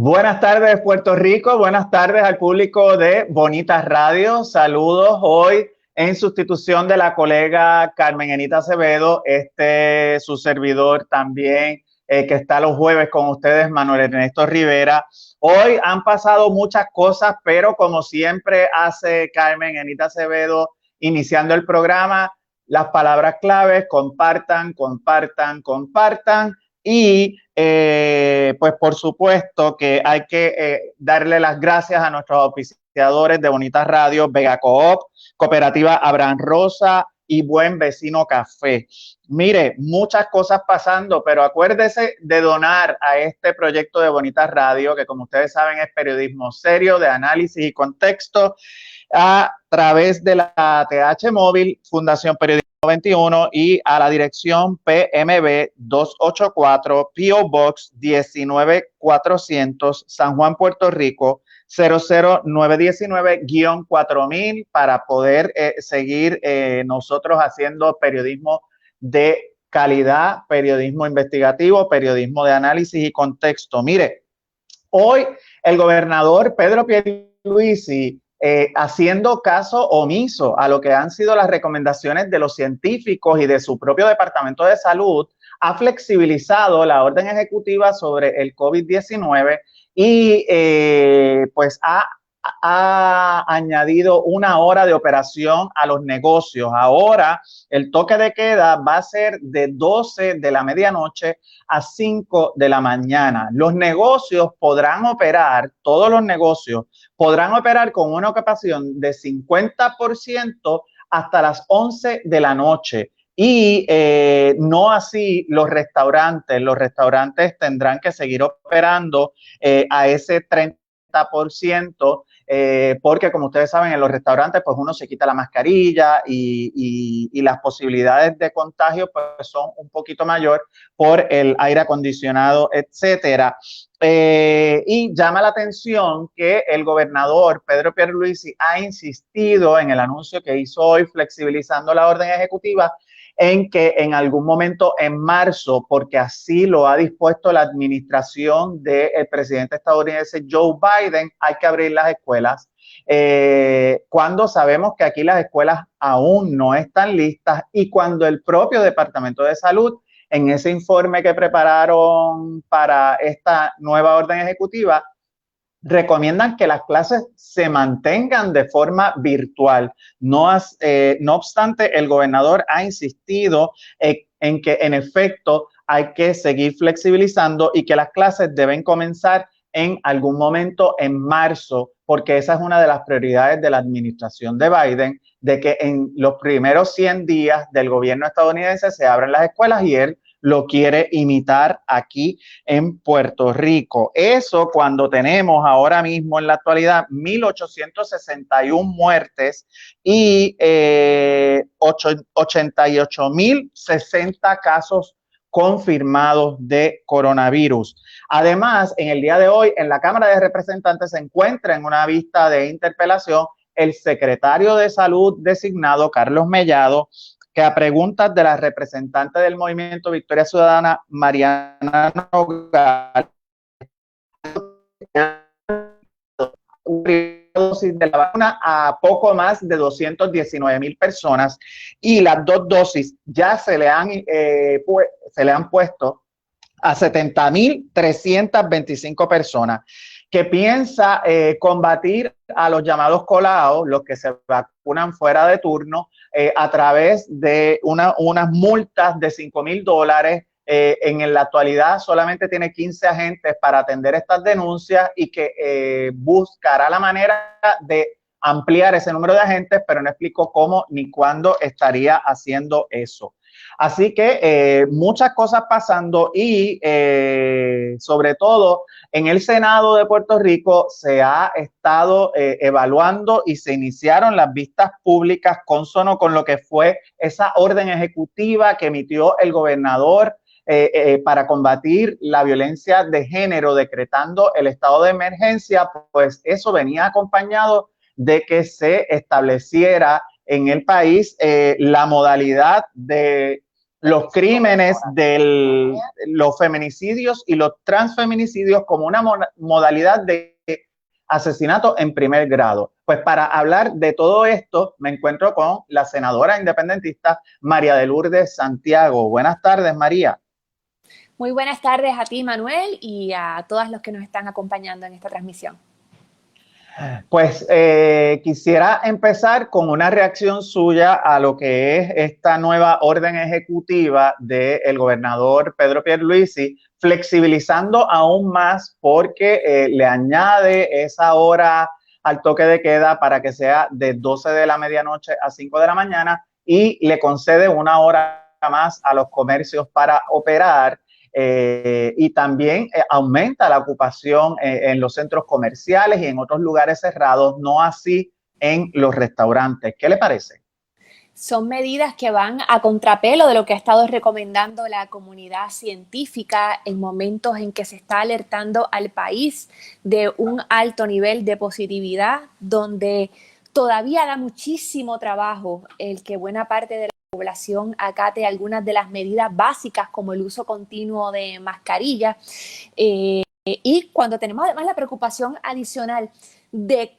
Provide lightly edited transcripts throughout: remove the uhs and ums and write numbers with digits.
Buenas tardes, Puerto Rico. Buenas tardes al público de Bonitas Radio. Saludos hoy en sustitución de la colega Carmen Enita Acevedo, su servidor también, que está los jueves con ustedes, Manuel Ernesto Rivera. Hoy han pasado muchas cosas, pero como siempre hace Carmen Enita Acevedo iniciando el programa, las palabras claves: compartan, compartan, compartan. Y pues por supuesto que hay que darle las gracias a nuestros auspiciadores de Bonitas Radio, Vega Coop, Cooperativa Abraham Rosa y Buen Vecino Café. Mire, muchas cosas pasando, pero acuérdese de donar a este proyecto de Bonitas Radio, que como ustedes saben es periodismo serio, de análisis y contexto, a través de la TH Móvil, Fundación Periodismo 21, y a la dirección PMB 284, P.O. Box 19400, San Juan, Puerto Rico 00919-4000, para poder seguir nosotros haciendo periodismo de calidad, periodismo investigativo, periodismo de análisis y contexto. Mire, hoy el gobernador Pedro Pierluisi, haciendo caso omiso a lo que han sido las recomendaciones de los científicos y de su propio Departamento de Salud, ha flexibilizado la orden ejecutiva sobre el COVID-19 y pues ha añadido una hora de operación a los negocios. Ahora el toque de queda va a ser de 12 de la medianoche a 5 de la mañana. Los negocios podrán operar, todos los negocios podrán operar con una ocupación de 50% hasta las 11 de la noche. Y no así los restaurantes. Los restaurantes tendrán que seguir operando a ese 30%, porque como ustedes saben, en los restaurantes pues uno se quita la mascarilla y las posibilidades de contagio pues son un poquito mayor por el aire acondicionado, etcétera. Y llama la atención que el gobernador Pedro Pierluisi ha insistido en el anuncio que hizo hoy, flexibilizando la orden ejecutiva, en que en algún momento en marzo, porque así lo ha dispuesto la administración del presidente estadounidense Joe Biden, hay que abrir las escuelas. Cuando sabemos que aquí las escuelas aún no están listas, y cuando el propio Departamento de Salud, en ese informe que prepararon para esta nueva orden ejecutiva, recomiendan que las clases se mantengan de forma virtual. No obstante, el gobernador ha insistido en que en efecto hay que seguir flexibilizando y que las clases deben comenzar en algún momento en marzo, porque esa es una de las prioridades de la administración de Biden, de que en los primeros 100 días del gobierno estadounidense se abran las escuelas, y él lo quiere imitar aquí en Puerto Rico. Eso cuando tenemos ahora mismo en la actualidad 1,861 muertes y 88,060 casos confirmados de coronavirus. Además, en el día de hoy, en la Cámara de Representantes se encuentra en una vista de interpelación el secretario de Salud designado, Carlos Mellado, que a preguntas de la representante del Movimiento Victoria Ciudadana, Mariana Nogales, dosis de la vacuna a poco más de 219,000 personas, y las dos dosis ya se le han puesto a 70,325 personas, que piensa combatir a los llamados colados, los que se vacunan fuera de turno, a través de unas multas de $5,000. En la actualidad solamente tiene 15 agentes para atender estas denuncias, y que buscará la manera de ampliar ese número de agentes, pero no explicó cómo ni cuándo estaría haciendo eso. Así que muchas cosas pasando, y sobre todo en el Senado de Puerto Rico se ha estado evaluando y se iniciaron las vistas públicas consono con lo que fue esa orden ejecutiva que emitió el gobernador para combatir la violencia de género, decretando el estado de emergencia. Pues eso venía acompañado de que se estableciera en el país la modalidad de los crímenes de los feminicidios y los transfeminicidios como una modalidad de asesinato en primer grado. Pues para hablar de todo esto me encuentro con la senadora independentista María de Lourdes Santiago. Buenas tardes, María. Muy buenas tardes a ti, Manuel, y a todos los que nos están acompañando en esta transmisión. Pues quisiera empezar con una reacción suya a lo que es esta nueva orden ejecutiva del gobernador Pedro Pierluisi, flexibilizando aún más porque le añade esa hora al toque de queda para que sea de 12 de la medianoche a 5 de la mañana y le concede una hora más a los comercios para operar. Y también aumenta la ocupación en los centros comerciales y en otros lugares cerrados, no así en los restaurantes. ¿Qué le parece? Son medidas que van a contrapelo de lo que ha estado recomendando la comunidad científica en momentos en que se está alertando al país de un alto nivel de positividad, donde todavía da muchísimo trabajo el que buena parte de la población acate algunas de las medidas básicas como el uso continuo de mascarilla. Y cuando tenemos además la preocupación adicional de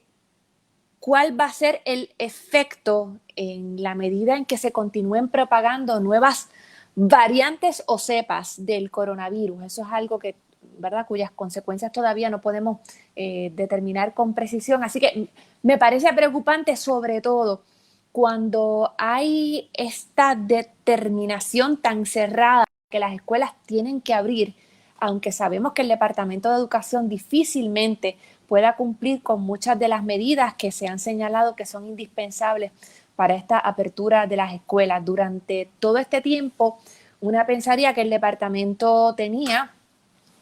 cuál va a ser el efecto en la medida en que se continúen propagando nuevas variantes o cepas del coronavirus. Eso es algo que, ¿verdad?, cuyas consecuencias todavía no podemos determinar con precisión. Así que me parece preocupante, sobre todo cuando hay esta determinación tan cerrada que las escuelas tienen que abrir, aunque sabemos que el Departamento de Educación difícilmente pueda cumplir con muchas de las medidas que se han señalado que son indispensables para esta apertura de las escuelas. Durante todo este tiempo, una pensaría que el departamento tenía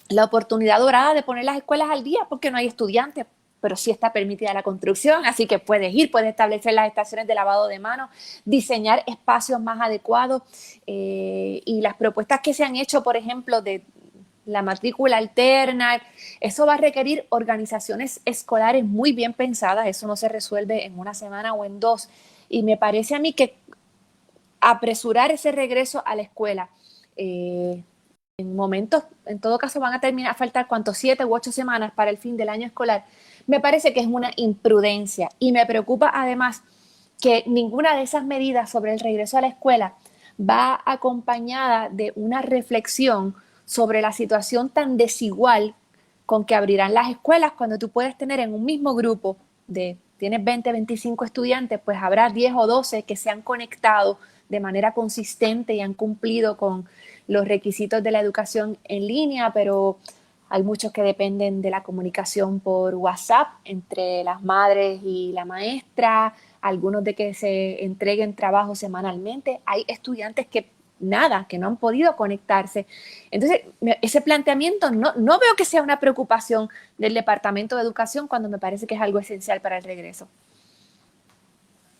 la oportunidad dorada de poner las escuelas al día porque no hay estudiantes, pero sí está permitida la construcción, así que puedes ir, puedes establecer las estaciones de lavado de manos, diseñar espacios más adecuados y las propuestas que se han hecho, por ejemplo, de la matrícula alterna, eso va a requerir organizaciones escolares muy bien pensadas, eso no se resuelve en una semana o en dos, y me parece a mí que apresurar ese regreso a la escuela, en momentos, en todo caso van a terminar a faltar cuántos 7 u 8 semanas para el fin del año escolar, me parece que es una imprudencia y me preocupa además que ninguna de esas medidas sobre el regreso a la escuela va acompañada de una reflexión sobre la situación tan desigual con que abrirán las escuelas cuando tú puedes tener en un mismo grupo tienes 20, 25 estudiantes, pues habrá 10 o 12 que se han conectado de manera consistente y han cumplido con los requisitos de la educación en línea, pero hay muchos que dependen de la comunicación por WhatsApp entre las madres y la maestra, algunos de que se entreguen trabajo semanalmente. Hay estudiantes que no han podido conectarse. Entonces, ese planteamiento no veo que sea una preocupación del Departamento de Educación cuando me parece que es algo esencial para el regreso.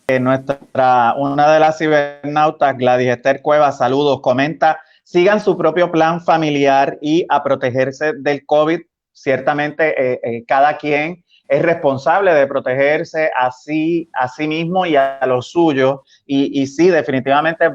Una de las cibernautas, Gladys Esther Cuevas, saludos, comenta, sigan su propio plan familiar y a protegerse del COVID. Ciertamente cada quien es responsable de protegerse a sí mismo y a los suyos. Y sí, definitivamente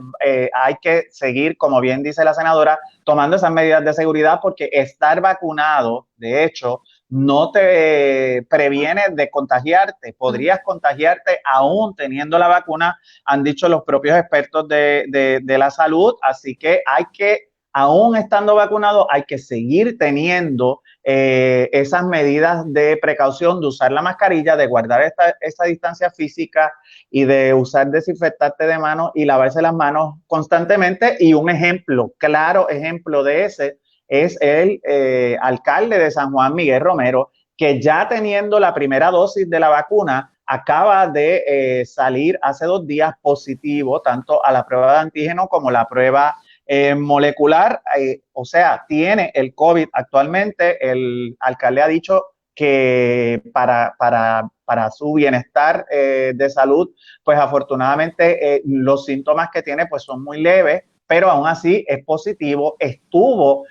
hay que seguir, como bien dice la senadora, tomando esas medidas de seguridad porque estar vacunado, de hecho, no te previene de contagiarte. Podrías contagiarte aún teniendo la vacuna, han dicho los propios expertos de la salud. Así que hay que, aún estando vacunado, hay que seguir teniendo esas medidas de precaución, de usar la mascarilla, de guardar esta distancia física y de usar desinfectante de manos y lavarse las manos constantemente. Y un ejemplo, claro ejemplo de ese, es el alcalde de San Juan, Miguel Romero, que ya teniendo la primera dosis de la vacuna, acaba de salir hace 2 días positivo, tanto a la prueba de antígeno como la prueba molecular. O sea, tiene el COVID actualmente. El alcalde ha dicho que para su bienestar de salud, pues afortunadamente los síntomas que tiene pues son muy leves, pero aún así es positivo. Estuvo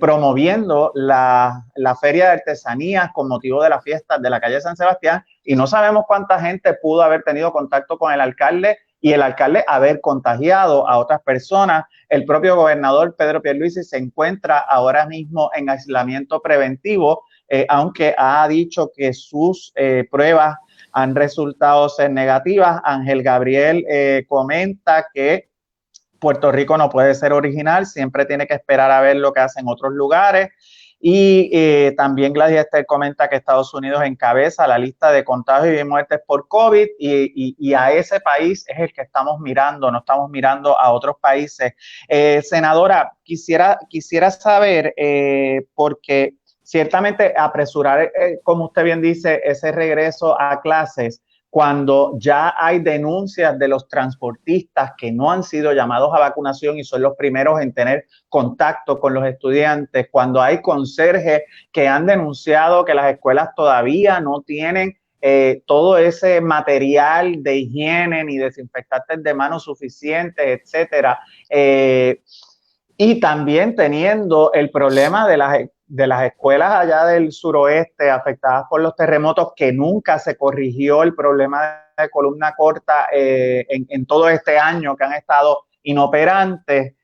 promoviendo la feria de artesanías con motivo de las fiestas de la calle San Sebastián y no sabemos cuánta gente pudo haber tenido contacto con el alcalde y el alcalde haber contagiado a otras personas. El propio gobernador Pedro Pierluisi se encuentra ahora mismo en aislamiento preventivo, aunque ha dicho que sus pruebas han resultado ser negativas. Ángel Gabriel comenta que Puerto Rico no puede ser original, siempre tiene que esperar a ver lo que hacen otros lugares. Y también Gladys Esther comenta que Estados Unidos encabeza la lista de contagios y muertes por COVID y a ese país es el que estamos mirando, no estamos mirando a otros países. Senadora, quisiera saber, porque ciertamente apresurar, como usted bien dice, ese regreso a clases, cuando ya hay denuncias de los transportistas que no han sido llamados a vacunación y son los primeros en tener contacto con los estudiantes, cuando hay conserjes que han denunciado que las escuelas todavía no tienen todo ese material de higiene ni desinfectantes de manos suficientes, etcétera. Y también teniendo el problema de las escuelas allá del suroeste afectadas por los terremotos, que nunca se corrigió el problema de columna corta en todo este año que han estado inoperantes.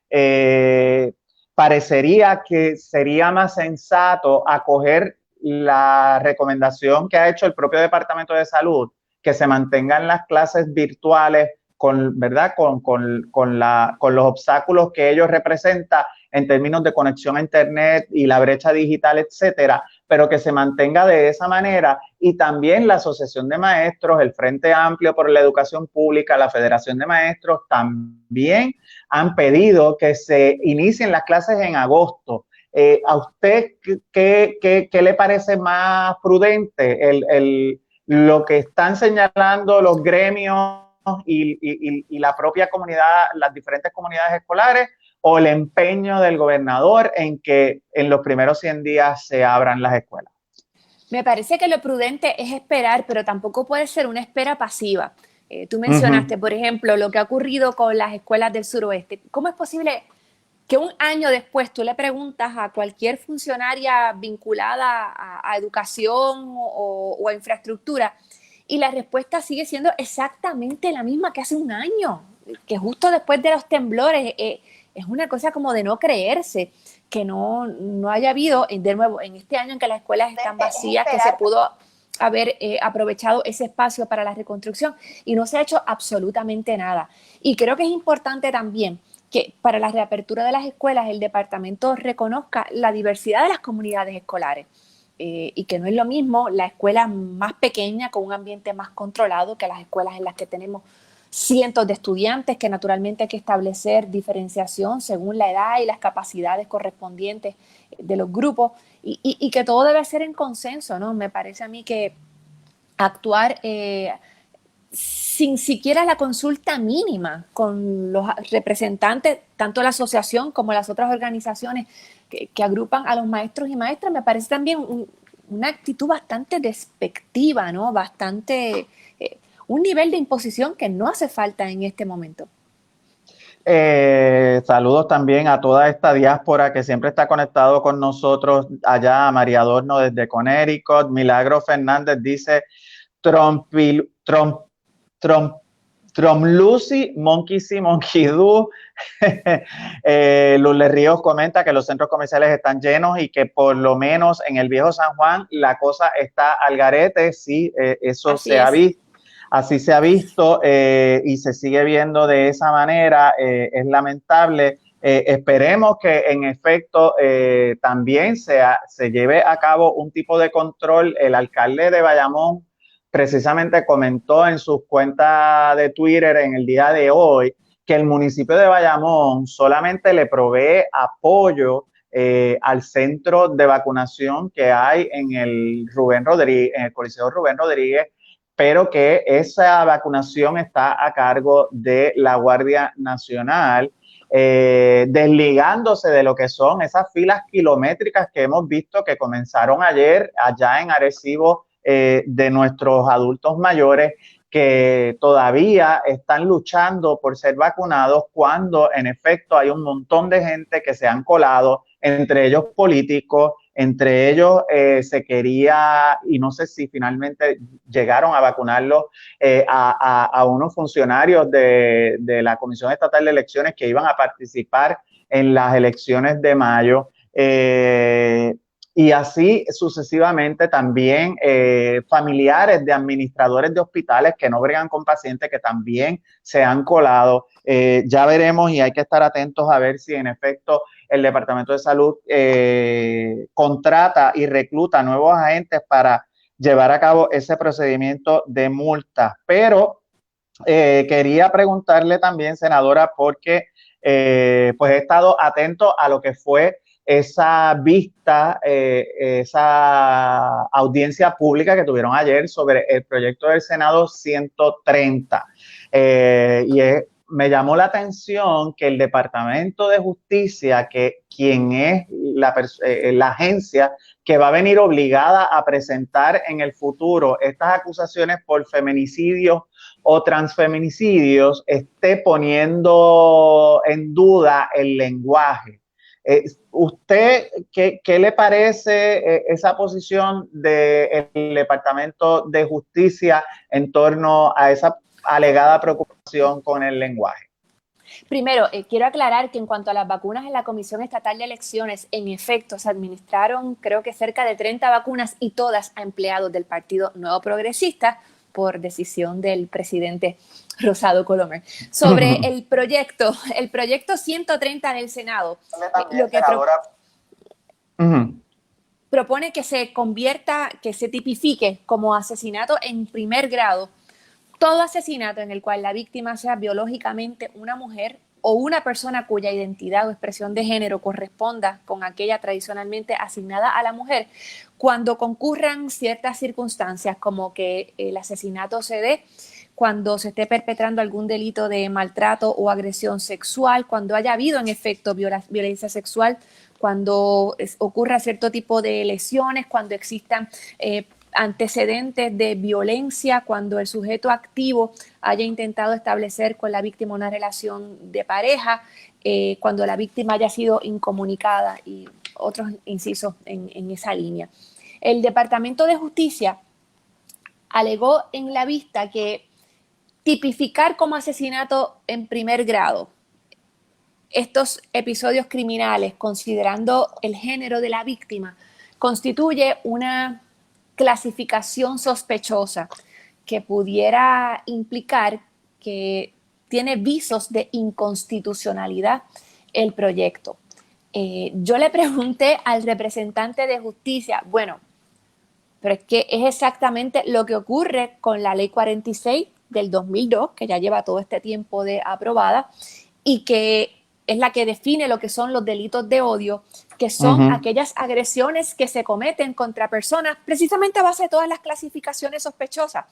Parecería que sería más sensato acoger la recomendación que ha hecho el propio Departamento de Salud, que se mantengan las clases virtuales ¿verdad? Con los obstáculos que ellos representan en términos de conexión a internet y la brecha digital, etcétera, pero que se mantenga de esa manera. Y también la Asociación de Maestros, el Frente Amplio por la Educación Pública, la Federación de Maestros, también han pedido que se inicien las clases en agosto. ¿A usted qué le parece más prudente? Lo que están señalando los gremios y la propia comunidad, las diferentes comunidades escolares, o el empeño del gobernador en que en los primeros 100 días se abran las escuelas? Me parece que lo prudente es esperar, pero tampoco puede ser una espera pasiva. Tú mencionaste, por ejemplo, lo que ha ocurrido con las escuelas del suroeste. ¿Cómo es posible que un año después tú le preguntas a cualquier funcionaria vinculada a educación o a infraestructura y la respuesta sigue siendo exactamente la misma que hace un año, que justo después de los temblores? Es una cosa como de no creerse que no haya habido, de nuevo, en este año en que las escuelas están vacías, que se pudo haber aprovechado ese espacio para la reconstrucción y no se ha hecho absolutamente nada. Y creo que es importante también que para la reapertura de las escuelas el departamento reconozca la diversidad de las comunidades escolares. Y que no es lo mismo la escuela más pequeña con un ambiente más controlado que las escuelas en las que tenemos cientos de estudiantes, que naturalmente hay que establecer diferenciación según la edad y las capacidades correspondientes de los grupos y que todo debe ser en consenso, ¿no? Me parece a mí que actuar sin siquiera la consulta mínima con los representantes, tanto la asociación como las otras organizaciones que agrupan a los maestros y maestras, me parece también una actitud bastante despectiva, ¿no? Bastante, un nivel de imposición que no hace falta en este momento. Saludos también a toda esta diáspora que siempre está conectado con nosotros allá, a María Adorno desde Connecticut. Milagro Fernández dice Lucy, Monkey See, Monkey Do. Lourdes Ríos comenta que los centros comerciales están llenos y que por lo menos en el viejo San Juan la cosa está al garete. Sí, eso Así se ha visto. Así se ha visto y se sigue viendo de esa manera. Es lamentable. Esperemos que en efecto también se lleve a cabo un tipo de control. El alcalde de Bayamón precisamente comentó en sus cuentas de Twitter en el día de hoy que el municipio de Bayamón solamente le provee apoyo al centro de vacunación que hay en el Coliseo Rubén Rodríguez, pero que esa vacunación está a cargo de la Guardia Nacional, desligándose de lo que son esas filas kilométricas que hemos visto que comenzaron ayer allá en Arecibo, de nuestros adultos mayores que todavía están luchando por ser vacunados cuando en efecto hay un montón de gente que se han colado, entre ellos políticos, Entre ellos se quería, y no sé si finalmente llegaron a vacunarlos, a unos funcionarios de la Comisión Estatal de Elecciones que iban a participar en las elecciones de mayo. Y así sucesivamente también familiares de administradores de hospitales que no bregan con pacientes que también se han colado. Ya veremos y hay que estar atentos a ver si en efecto el Departamento de Salud contrata y recluta nuevos agentes para llevar a cabo ese procedimiento de multa. Pero quería preguntarle también, senadora, porque pues he estado atento a lo que fue esa vista, esa audiencia pública que tuvieron ayer sobre el proyecto del Senado 130. Me llamó la atención que el Departamento de Justicia, que quien es la agencia que va a venir obligada a presentar en el futuro estas acusaciones por feminicidios o transfeminicidios, esté poniendo en duda el lenguaje. ¿Usted qué le parece esa posición del Departamento de Justicia en torno a esa alegada preocupación con el lenguaje? Primero, quiero aclarar que en cuanto a las vacunas en la Comisión Estatal de Elecciones, en efecto, se administraron creo que cerca de 30 vacunas y todas a empleados del Partido Nuevo Progresista por decisión del presidente Rosado Colomer. Sobre el proyecto 130 del Senado, lo que propone que se convierta, que se tipifique como asesinato en primer grado todo asesinato en el cual la víctima sea biológicamente una mujer o una persona cuya identidad o expresión de género corresponda con aquella tradicionalmente asignada a la mujer, cuando concurran ciertas circunstancias como que el asesinato se dé cuando se esté perpetrando algún delito de maltrato o agresión sexual, cuando haya habido en efecto violencia sexual, cuando ocurra cierto tipo de lesiones, cuando existan antecedentes de violencia, cuando el sujeto activo haya intentado establecer con la víctima una relación de pareja, cuando la víctima haya sido incomunicada y otros incisos en esa línea. El Departamento de Justicia alegó en la vista que tipificar como asesinato en primer grado estos episodios criminales, considerando el género de la víctima, constituye una clasificación sospechosa que pudiera implicar que tiene visos de inconstitucionalidad el proyecto. Yo le pregunté al representante de justicia, bueno, pero es que es exactamente lo que ocurre con la ley 46 del 2002, que ya lleva todo este tiempo de aprobada, y que es la que define lo que son los delitos de odio, que son aquellas agresiones que se cometen contra personas precisamente a base de todas las clasificaciones sospechosas,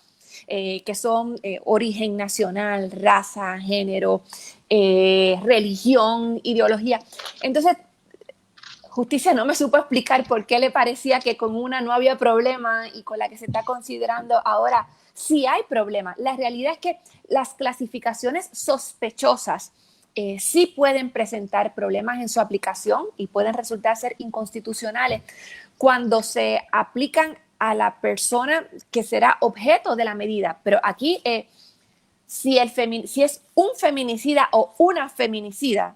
que son origen nacional, raza, género, religión, ideología. Entonces, Justicia no me supo explicar por qué le parecía que con una no había problema y con la que se está considerando ahora sí hay problema. La realidad es que las clasificaciones sospechosas sí pueden presentar problemas en su aplicación y pueden resultar ser inconstitucionales cuando se aplican a la persona que será objeto de la medida. Pero aquí, si es un feminicida o una feminicida,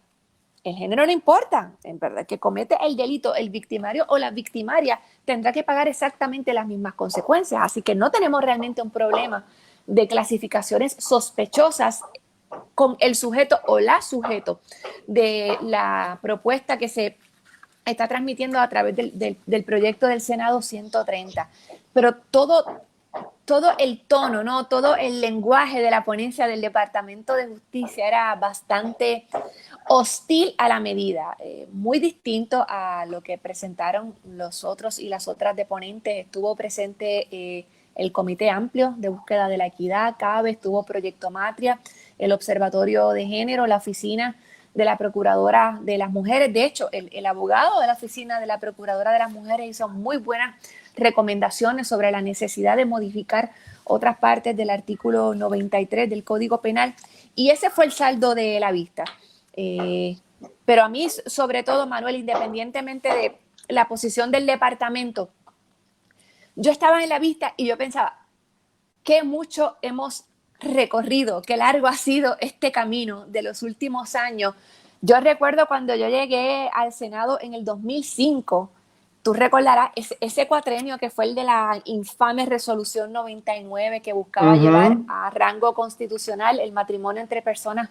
el género no importa, en verdad, que comete el delito, el victimario o la victimaria tendrá que pagar exactamente las mismas consecuencias. Así que no tenemos realmente un problema de clasificaciones sospechosas con el sujeto o la sujeto de la propuesta que se está transmitiendo a través del proyecto del Senado 130. Pero todo el tono, ¿no? Todo el lenguaje de la ponencia del Departamento de Justicia era bastante hostil a la medida, muy distinto a lo que presentaron los otros y las otras deponentes. Estuvo presente el Comité Amplio de Búsqueda de la Equidad, CABE, estuvo Proyecto Matria, el Observatorio de Género, la Oficina de la Procuradora de las Mujeres. De hecho, el abogado de la Oficina de la Procuradora de las Mujeres hizo muy buenas recomendaciones sobre la necesidad de modificar otras partes del artículo 93 del Código Penal, y ese fue el saldo de la vista. Pero a mí, sobre todo, Manuel, independientemente la posición del departamento, yo estaba en la vista y yo pensaba, qué mucho hemos recorrido, qué largo ha sido este camino de los últimos años. Yo recuerdo cuando yo llegué al Senado en el 2005, tú recordarás ese cuatrenio que fue el de la infame resolución 99 que buscaba llevar a rango constitucional el matrimonio entre personas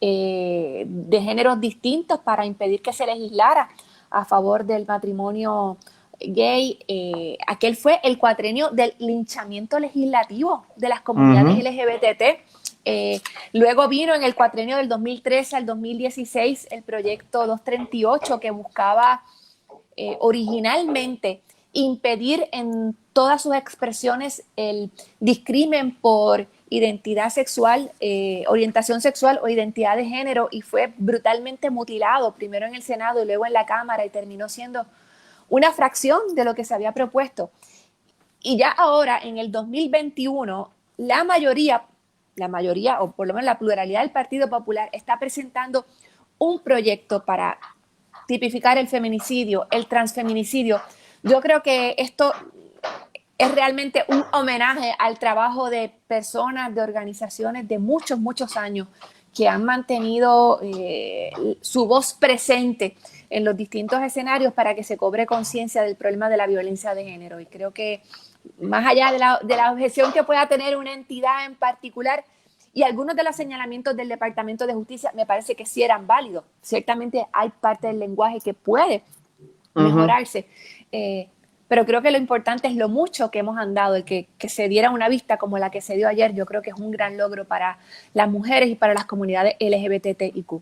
de géneros distintos para impedir que se legislara a favor del matrimonio gay. Aquel fue el cuatrenio del linchamiento legislativo de las comunidades LGBT. Luego vino en el cuatrenio del 2013 al 2016 el proyecto 238 que buscaba originalmente impedir en todas sus expresiones el discrimen por identidad sexual, orientación sexual o identidad de género, y fue brutalmente mutilado, primero en el Senado y luego en la Cámara, y terminó siendo una fracción de lo que se había propuesto. Y ya ahora, en el 2021, la mayoría, o por lo menos la pluralidad del Partido Popular, está presentando un proyecto para tipificar el feminicidio, el transfeminicidio. Yo creo que esto es realmente un homenaje al trabajo de personas, de organizaciones de muchos, muchos años que han mantenido su voz presente en los distintos escenarios para que se cobre conciencia del problema de la violencia de género. Y creo que más allá de la objeción que pueda tener una entidad en particular, y algunos de los señalamientos del Departamento de Justicia me parece que sí eran válidos. Ciertamente hay parte del lenguaje que puede mejorarse, pero creo que lo importante es lo mucho que hemos andado, el que se diera una vista como la que se dio ayer. Yo creo que es un gran logro para las mujeres y para las comunidades LGBTIQ.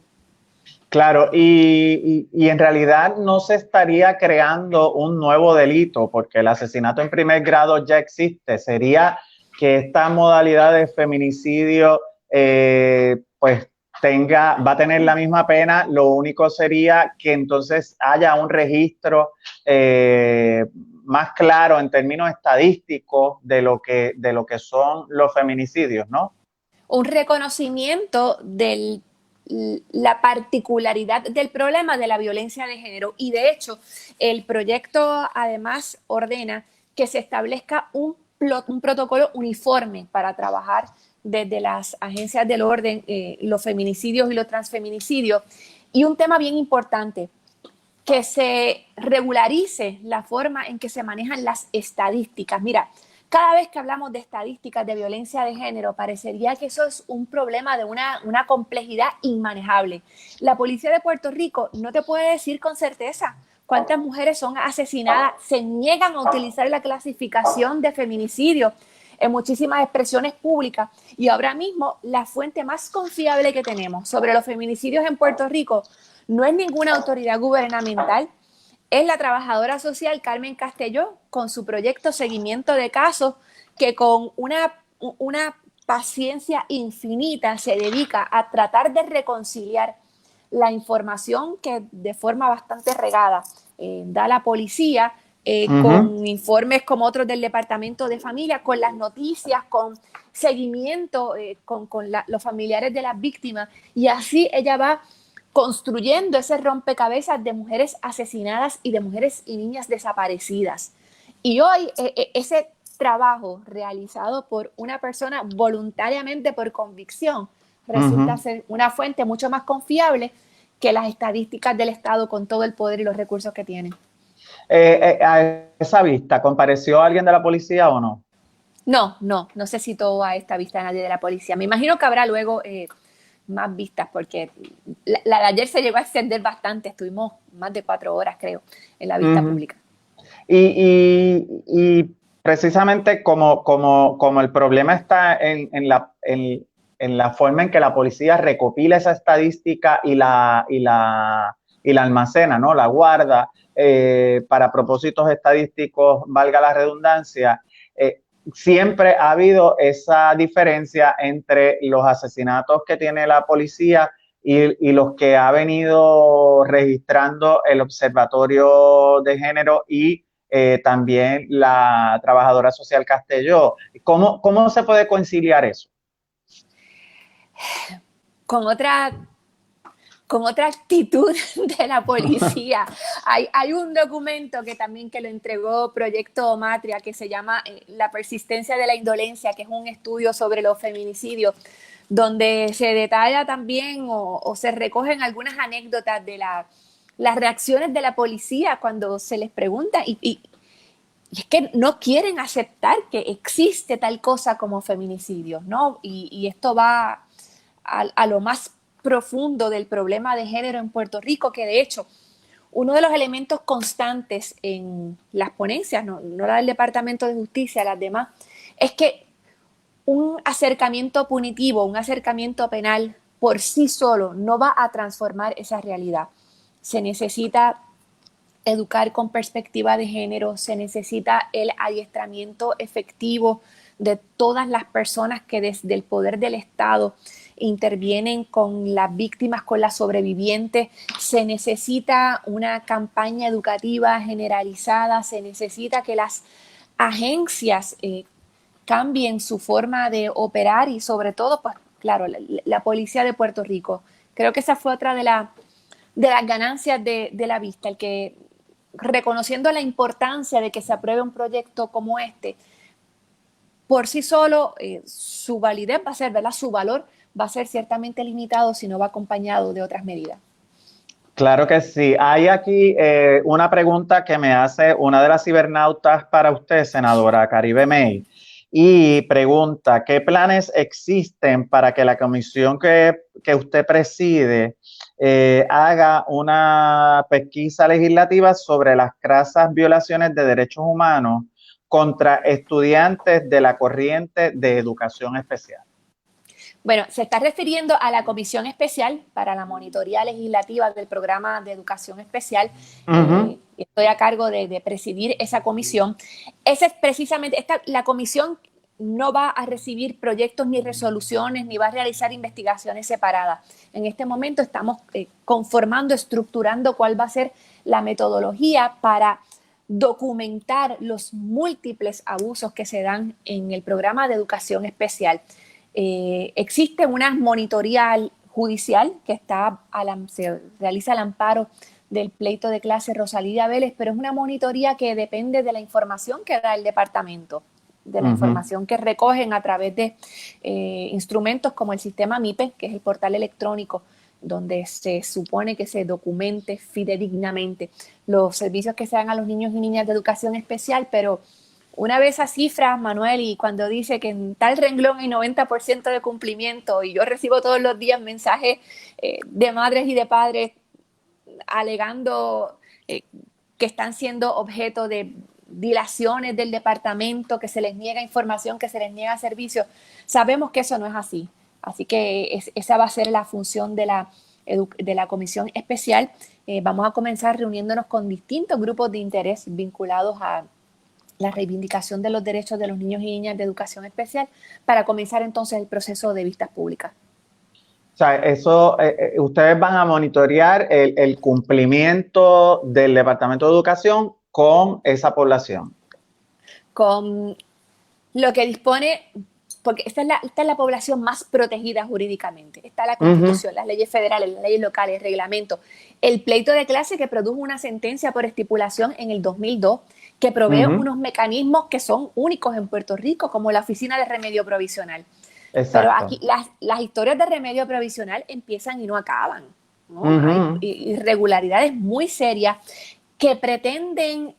Claro, y en realidad no se estaría creando un nuevo delito porque el asesinato en primer grado ya existe. Sería que esta modalidad de feminicidio pues va a tener la misma pena. Lo único sería que entonces haya un registro más claro en términos estadísticos de lo que son los feminicidios, ¿no? Un reconocimiento de la particularidad del problema de la violencia de género, y de hecho el proyecto además ordena que se establezca un protocolo uniforme para trabajar desde las agencias del orden los feminicidios y los transfeminicidios, y un tema bien importante, que se regularice la forma en que se manejan las estadísticas. Mira, cada vez que hablamos de estadísticas de violencia de género, parecería que eso es un problema de una complejidad inmanejable. La policía de Puerto Rico no te puede decir con certeza cuántas mujeres son asesinadas, se niegan a utilizar la clasificación de feminicidio en muchísimas expresiones públicas, y ahora mismo la fuente más confiable que tenemos sobre los feminicidios en Puerto Rico no es ninguna autoridad gubernamental, es la trabajadora social Carmen Castelló con su proyecto Seguimiento de Casos, que con una paciencia infinita se dedica a tratar de reconciliar la información que de forma bastante regada da la policía, con informes como otros del Departamento de Familia, con las noticias, con seguimiento, con los familiares de las víctimas, y así ella va construyendo ese rompecabezas de mujeres asesinadas y de mujeres y niñas desaparecidas. Y hoy ese trabajo realizado por una persona voluntariamente por convicción resulta ser una fuente mucho más confiable que las estadísticas del Estado con todo el poder y los recursos que tienen. A esa vista, ¿compareció alguien de la policía o no? No se citó a esta vista nadie de la policía. Me imagino que habrá luego más vistas, porque la de ayer se llegó a extender bastante. Estuvimos más de 4 horas, creo, en la vista pública. Y precisamente como el problema está en la forma en que la policía recopila esa estadística y la almacena, ¿no? La guarda para propósitos estadísticos, valga la redundancia. Siempre ha habido esa diferencia entre los asesinatos que tiene la policía y los que ha venido registrando el Observatorio de Género y también la trabajadora social Castelló. ¿Cómo se puede conciliar eso? Con otra con otra actitud de la policía. Hay un documento que también que lo entregó Proyecto Matria que se llama La persistencia de la indolencia, que es un estudio sobre los feminicidios, donde se detalla también o se recogen algunas anécdotas de las reacciones de la policía cuando se les pregunta y es que no quieren aceptar que existe tal cosa como feminicidios, ¿no? Y esto va a lo más profundo del problema de género en Puerto Rico, que de hecho uno de los elementos constantes en las ponencias, no la del Departamento de Justicia, las demás, es que un acercamiento punitivo, un acercamiento penal por sí solo no va a transformar esa realidad. Se necesita educar con perspectiva de género, se necesita el adiestramiento efectivo de todas las personas que desde el poder del Estado intervienen con las víctimas, con las sobrevivientes, se necesita una campaña educativa generalizada, se necesita que las agencias cambien su forma de operar y sobre todo, pues claro, la policía de Puerto Rico. Creo que esa fue otra de las ganancias de la vista, el que reconociendo la importancia de que se apruebe un proyecto como este, por sí solo su validez va a ser, ¿verdad? Su valor va a ser ciertamente limitado si no va acompañado de otras medidas. Claro que sí. Hay aquí una pregunta que me hace una de las cibernautas para usted, senadora Caribe May, y pregunta, ¿qué planes existen para que la comisión que usted preside haga una pesquisa legislativa sobre las crasas violaciones de derechos humanos contra estudiantes de la corriente de educación especial? Bueno, se está refiriendo a la Comisión Especial para la Monitoría Legislativa del Programa de Educación Especial. Estoy a cargo de presidir esa comisión. Esa es precisamente, la comisión no va a recibir proyectos ni resoluciones, ni va a realizar investigaciones separadas. En este momento estamos conformando, estructurando cuál va a ser la metodología para documentar los múltiples abusos que se dan en el programa de educación especial. Existe una monitoría judicial que se realiza al amparo del pleito de clase Rosalía Vélez, pero es una monitoría que depende de la información que da el departamento, de la información que recogen a través de instrumentos como el sistema MIPE, que es el portal electrónico, donde se supone que se documente fidedignamente los servicios que se dan a los niños y niñas de educación especial, pero una vez esas cifras, Manuel, y cuando dice que en tal renglón hay 90% de cumplimiento, y yo recibo todos los días mensajes de madres y de padres alegando que están siendo objeto de dilaciones del departamento, que se les niega información, que se les niega servicios, sabemos que eso no es así. Así que esa va a ser la función de la comisión especial. Vamos a comenzar reuniéndonos con distintos grupos de interés vinculados a la reivindicación de los derechos de los niños y niñas de educación especial para comenzar entonces el proceso de vistas públicas. O sea, eso, ustedes van a monitorear el cumplimiento del Departamento de Educación con esa población. Con lo que dispone, porque esta es la población más protegida jurídicamente. Está la Constitución, las leyes federales, las leyes locales, el reglamento. El pleito de clase que produjo una sentencia por estipulación en el 2002 que provee unos mecanismos que son únicos en Puerto Rico, como la Oficina de Remedio Provisional. Exacto. Pero aquí las historias de remedio provisional empiezan y no acaban, ¿no? Hay irregularidades muy serias que pretenden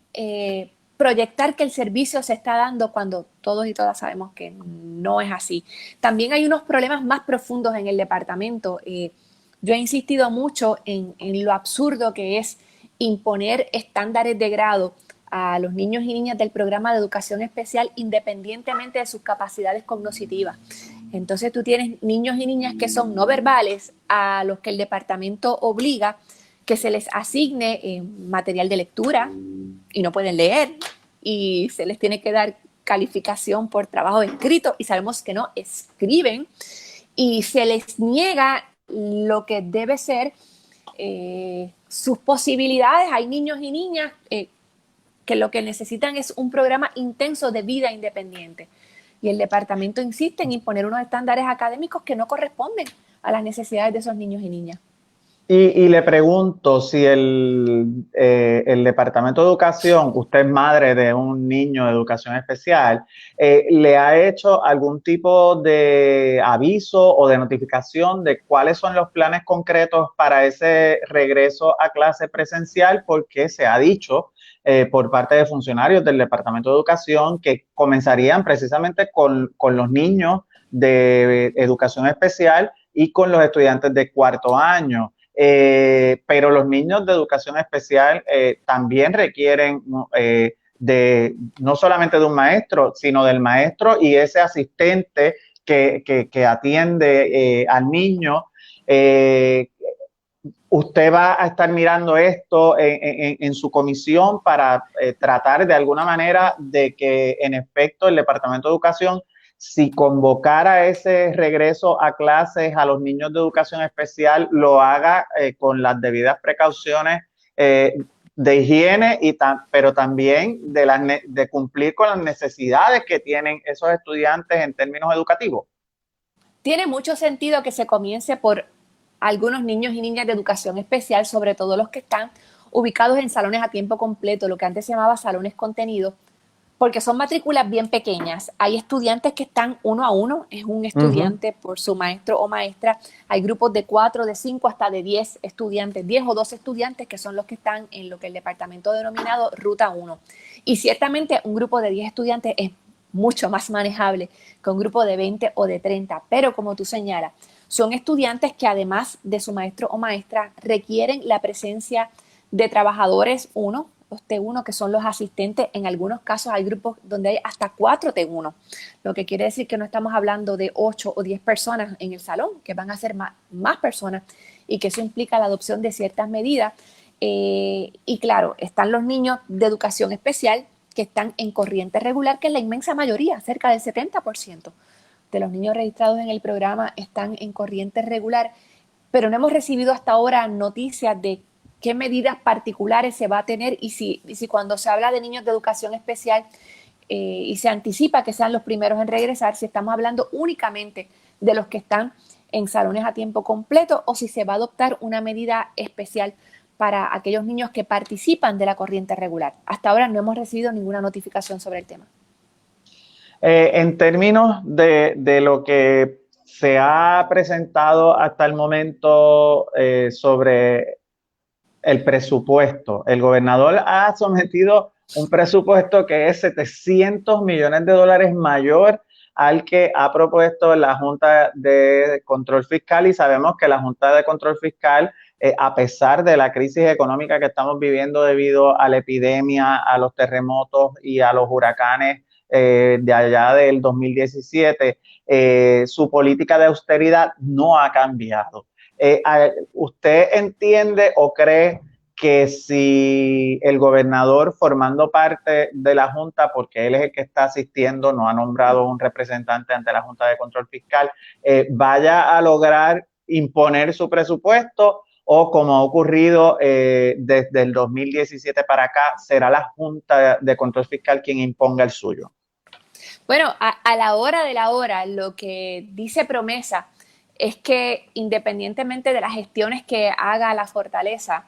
proyectar que el servicio se está dando cuando todos y todas sabemos que no es así. También hay unos problemas más profundos en el departamento. Yo he insistido mucho en lo absurdo que es imponer estándares de grado a los niños y niñas del programa de educación especial independientemente de sus capacidades cognitivas. Entonces tú tienes niños y niñas que son no verbales a los que el departamento obliga que se les asigne material de lectura y no pueden leer y se les tiene que dar calificación por trabajo escrito y sabemos que no escriben y se les niega lo que debe ser sus posibilidades. Hay niños y niñas que lo que necesitan es un programa intenso de vida independiente. Y el departamento insiste en imponer unos estándares académicos que no corresponden a las necesidades de esos niños y niñas. Y le pregunto si el Departamento de Educación, usted es madre de un niño de educación especial, ¿le ha hecho algún tipo de aviso o de notificación de cuáles son los planes concretos para ese regreso a clase presencial? Porque se ha dicho por parte de funcionarios del Departamento de Educación que comenzarían precisamente con los niños de educación especial y con los estudiantes de cuarto año. Pero los niños de educación especial también requieren no solamente de un maestro, sino del maestro y ese asistente que atiende al niño. ¿Usted va a estar mirando esto en su comisión para tratar de alguna manera de que en efecto el Departamento de Educación, si convocara ese regreso a clases a los niños de educación especial, lo haga con las debidas precauciones de higiene, pero también de cumplir con las necesidades que tienen esos estudiantes en términos educativos? Tiene mucho sentido que se comience por algunos niños y niñas de educación especial, sobre todo los que están ubicados en salones a tiempo completo, lo que antes se llamaba salones contenidos, porque son matrículas bien pequeñas. Hay estudiantes que están uno a uno, es un estudiante por su maestro o maestra. Hay grupos de 4, de 5, hasta de 10 estudiantes, 10 o 12 estudiantes que son los que están en lo que el departamento ha denominado Ruta 1. Y ciertamente un grupo de 10 estudiantes es mucho más manejable que un grupo de 20 o de 30, pero como tú señalas, son estudiantes que además de su maestro o maestra requieren la presencia de trabajadores los T1, que son los asistentes. En algunos casos hay grupos donde hay hasta 4 T1, lo que quiere decir que no estamos hablando de 8 o 10 personas en el salón, que van a ser más personas y que eso implica la adopción de ciertas medidas. Y claro, están los niños de educación especial que están en corriente regular, que es la inmensa mayoría, cerca del 70% de los niños registrados en el programa están en corriente regular, pero no hemos recibido hasta ahora noticias de qué medidas particulares se va a tener y si cuando se habla de niños de educación especial y se anticipa que sean los primeros en regresar, si estamos hablando únicamente de los que están en salones a tiempo completo o si se va a adoptar una medida especial para aquellos niños que participan de la corriente regular. Hasta ahora no hemos recibido ninguna notificación sobre el tema. En términos de lo que se ha presentado hasta el momento sobre el presupuesto, el gobernador ha sometido un presupuesto que es 700 millones de dólares mayor al que ha propuesto la Junta de Control Fiscal, y sabemos que la Junta de Control Fiscal, a pesar de la crisis económica que estamos viviendo debido a la epidemia, a los terremotos y a los huracanes de allá del 2017, su política de austeridad no ha cambiado. ¿Usted entiende o cree que si el gobernador, formando parte de la Junta, porque él es el que está asistiendo, no ha nombrado un representante ante la Junta de Control Fiscal, vaya a lograr imponer su presupuesto, o como ha ocurrido desde el 2017 para acá, será la Junta de Control Fiscal quien imponga el suyo? Bueno, a la hora de la hora, lo que dice Promesa es que independientemente de las gestiones que haga la Fortaleza,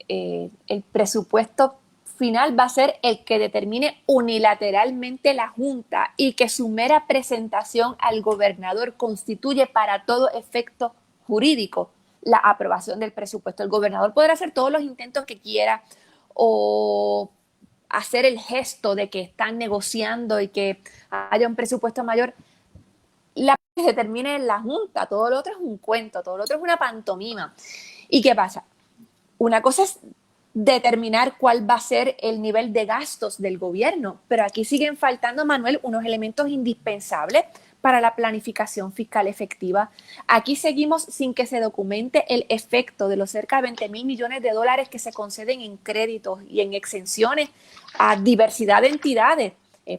el presupuesto final va a ser el que determine unilateralmente la Junta y que su mera presentación al gobernador constituye para todo efecto jurídico la aprobación del presupuesto. El gobernador podrá hacer todos los intentos que quiera o hacer el gesto de que están negociando y que haya un presupuesto mayor. La que determine en la Junta, todo lo otro es un cuento, todo lo otro es una pantomima. ¿Y qué pasa? Una cosa es determinar cuál va a ser el nivel de gastos del gobierno, pero aquí siguen faltando, Manuel, unos elementos indispensables para la planificación fiscal efectiva. Aquí seguimos sin que se documente el efecto de los cerca de 20,000 millones de dólares que se conceden en créditos y en exenciones a diversidad de entidades.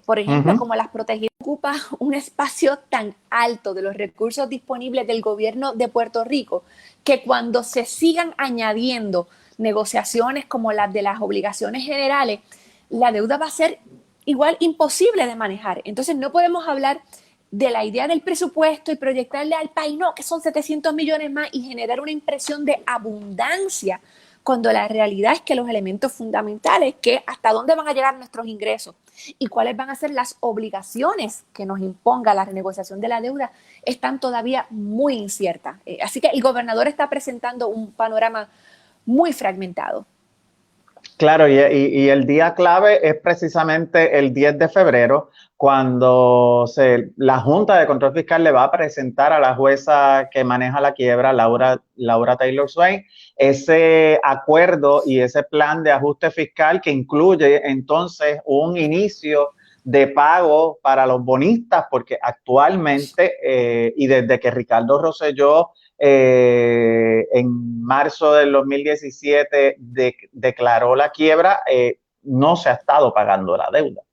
Por ejemplo, como las protegidas ocupa un espacio tan alto de los recursos disponibles del gobierno de Puerto Rico que cuando se sigan añadiendo negociaciones como las de las obligaciones generales, la deuda va a ser igual imposible de manejar. Entonces no podemos hablar de la idea del presupuesto y proyectarle al país, no, que son 700 millones más y generar una impresión de abundancia, cuando la realidad es que los elementos fundamentales, que hasta dónde van a llegar nuestros ingresos y cuáles van a ser las obligaciones que nos imponga la renegociación de la deuda, están todavía muy inciertas. Así que el gobernador está presentando un panorama muy fragmentado. Claro, y el día clave es precisamente el 10 de febrero, cuando la Junta de Control Fiscal le va a presentar a la jueza que maneja la quiebra, Laura Taylor Swain, ese acuerdo y ese plan de ajuste fiscal que incluye entonces un inicio de pago para los bonistas, porque actualmente, y desde que Ricardo Rosselló en marzo del 2017 declaró la quiebra, no se ha estado pagando la deuda.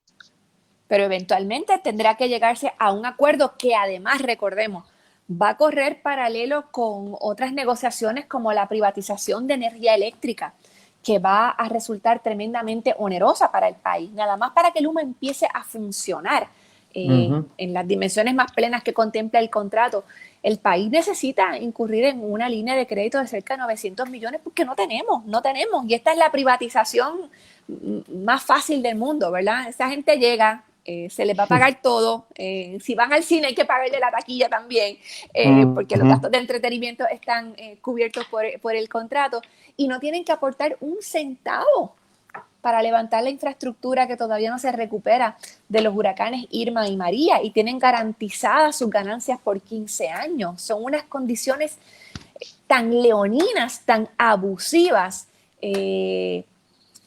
Pero eventualmente tendrá que llegarse a un acuerdo que además, recordemos, va a correr paralelo con otras negociaciones como la privatización de energía eléctrica, que va a resultar tremendamente onerosa para el país, nada más para que Luma empiece a funcionar en las dimensiones más plenas que contempla el contrato. El país necesita incurrir en una línea de crédito de cerca de 900 millones porque no tenemos. Y esta es la privatización más fácil del mundo, ¿verdad? Esa gente llega, se les va a pagar todo. Si van al cine hay que pagarle la taquilla también, porque los gastos de entretenimiento están cubiertos por el contrato y no tienen que aportar un centavo para levantar la infraestructura que todavía no se recupera de los huracanes Irma y María, y tienen garantizadas sus ganancias por 15 años. Son unas condiciones tan leoninas, tan abusivas, que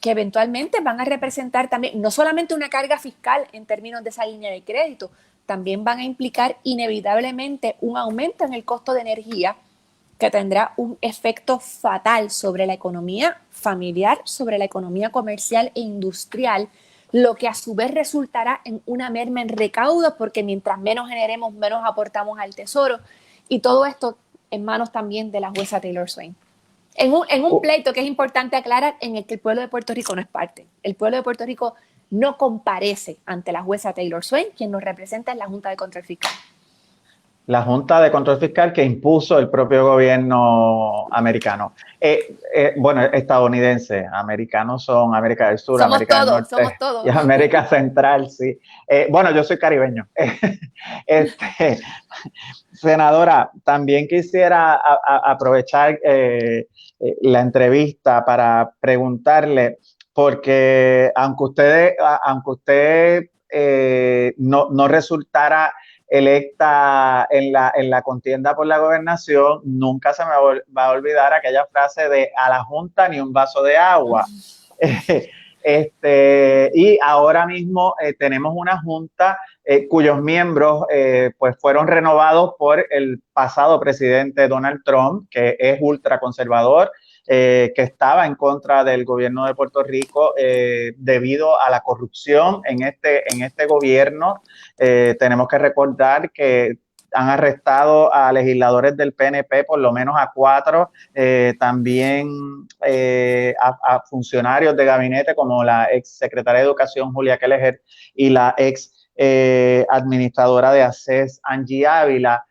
eventualmente van a representar también no solamente una carga fiscal en términos de esa línea de crédito, también van a implicar inevitablemente un aumento en el costo de energía que tendrá un efecto fatal sobre la economía familiar, sobre la economía comercial e industrial, lo que a su vez resultará en una merma en recaudos, porque mientras menos generemos, menos aportamos al tesoro, y todo esto en manos también de la jueza Taylor Swain. En un pleito que es importante aclarar, en el que el pueblo de Puerto Rico no es parte. El pueblo de Puerto Rico no comparece ante la jueza Taylor Swain, quien nos representa en la Junta de Control Fiscal. La Junta de Control Fiscal que impuso el propio gobierno americano. Bueno, estadounidense. Americanos son América del Sur, somos América todos, del Norte somos todos. y América Central, sí. Bueno, yo soy caribeño. Senadora, también quisiera aprovechar la entrevista para preguntarle, porque aunque usted no resultara electa en la contienda por la gobernación, nunca se me va a olvidar aquella frase de a la Junta ni un vaso de agua. Y ahora mismo tenemos una Junta cuyos miembros pues fueron renovados por el pasado presidente Donald Trump, que es ultraconservador, que estaba en contra del gobierno de Puerto Rico debido a la corrupción en este gobierno. Tenemos que recordar que han arrestado a legisladores del PNP, por lo menos a 4, también a funcionarios de gabinete como la ex secretaria de Educación Julia Kelleher y la ex administradora de ACES Angie Ávila.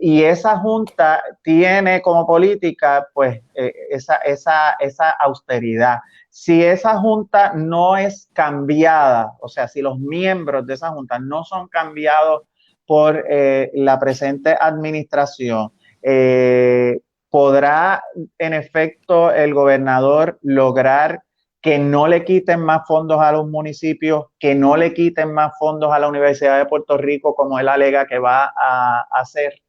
Y esa junta tiene como política pues esa austeridad. Si esa junta no es cambiada, o sea, si los miembros de esa junta no son cambiados por la presente administración, ¿podrá en efecto el gobernador lograr que no le quiten más fondos a los municipios, que no le quiten más fondos a la Universidad de Puerto Rico, como él alega que va a hacer?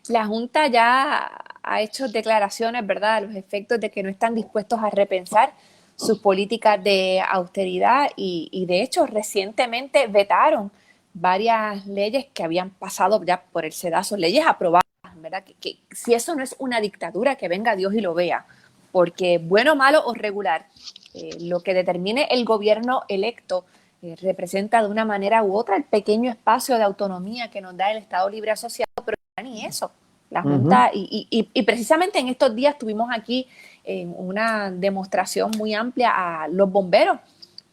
La Junta ya ha hecho declaraciones, ¿verdad?, a los efectos de que no están dispuestos a repensar sus políticas de austeridad y de hecho recientemente vetaron varias leyes que habían pasado ya por el sedazo, leyes aprobadas, ¿verdad? Que si eso no es una dictadura, que venga Dios y lo vea, porque bueno, malo o regular, lo que determine el gobierno electo representa de una manera u otra el pequeño espacio de autonomía que nos da el Estado Libre Asociado, pero ni eso. La Junta, y precisamente en estos días tuvimos aquí una demostración muy amplia a los bomberos